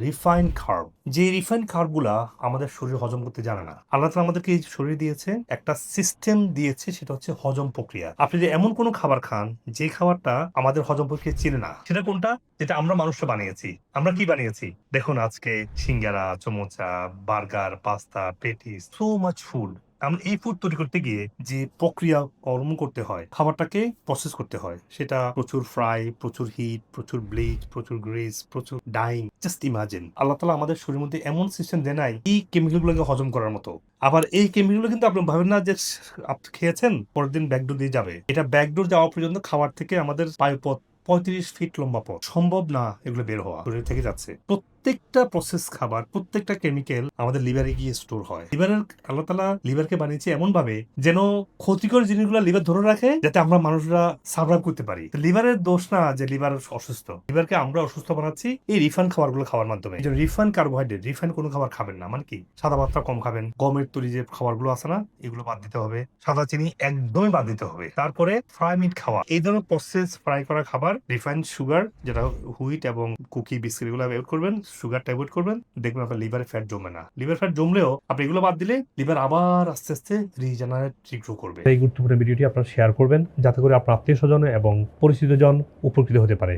Refine carb, যে refine কার্বগুলা আমাদের শরীর হজম করতে জানে না। আল্লাহ তাআলা আমাদেরকে এই শরীর দিয়েছে, একটা সিস্টেম দিয়েছে, সেটা হচ্ছে হজম প্রক্রিয়া। আপনি যে এমন কোনো খাবার খান যে খাবারটা আমাদের হজম প্রক্রিয়া চিনে না, সেটা কোনটা? যেটা আমরা মানুষরা বানিয়েছি। আমরা কি বানিয়েছি? দেখুন, আজকে singara, samosa, burger, pasta, patties, so much food. আমরা এই ফুড তৈরি করতে গিয়ে যে প্রক্রিয়া কর্ম করতে হয়, খাবারটাকে প্রসেস করতে হয়, সেটা প্রচুর ফ্রাই, প্রচুর হিট, প্রচুর ব্লিচ, প্রচুর গ্রিস, প্রচুর ডাইং। জাস্ট ইমাজিন, আল্লাহ তাআলা আমাদের শরীরের মধ্যে এমন সিস্টেম দেয় নাই এই কেমিক্যাল গুলোকে হজম করার মতো। আবার এই কেমিক্যাল গুলো কিন্তু আপনি ভাবেন না যে আপনি খেয়েছেন পরের দিন ব্যাকডোর দিয়ে যাবে। এটা ব্যাকডোর যাওয়া পর্যন্ত খাবার থেকে আমাদের বায়ুপথ 35 ফিট লম্বা পথ, সম্ভব না এগুলো বের হওয়া, শরীর থেকে যাচ্ছে। প্রত্যেকটা প্রসেস খাবার, প্রত্যেকটা কেমিক্যাল আমাদের লিভারে গিয়ে স্টোর হয়। লিভারের, আল্লাহ তাআলা লিভারকে বানিয়েছে এমন ভাবে যেন ক্ষতিকর জিনিসগুলো লিভার ধরে রাখে, যাতে আমরা মানুষরা সার্ভাইভ করতে পারি। লিভারের দোষ না যে লিভার অসুস্থ, লিভারকে আমরা অসুস্থ বানাচ্ছি এই রিফাইন খাবারগুলো খাওয়ার মাধ্যমে। যে রিফাইন কার্বোহাইড্রেট, রিফাইন কোনো খাবার খাবেন না, মানে কি সাদা ভাতটা কম খাবেন, গমের তৈরি যে খাবারগুলো আছে না এগুলো বাদ দিতে হবে, সাদা চিনি একদমই বাদ দিতে হবে। তারপরে ফ্রাই মিট খাওয়া, এই ধরনের প্রসেস ফ্রাই করা খাবার, রিফাইন্ড সুগার যেটা হুইট এবং কুকি বিস্কিট এগুলো অ্যাভয়েড করবেন, সুগারটা অ্যাভয়েড করবেন, দেখবেন আপনার লিভারে ফ্যাট জমে না। লিভার ফ্যাট জমলেও আপনি এগুলো বাদ দিলে লিভার আবার আস্তে আস্তে রিজেনারেট গ্রো করবে। এই গুরুত্বপূর্ণ ভিডিওটি আপনারা শেয়ার করবেন যাতে করে আপনার আত্মীয় স্বজন এবং পরিচিতজন উপকৃত হতে পারে।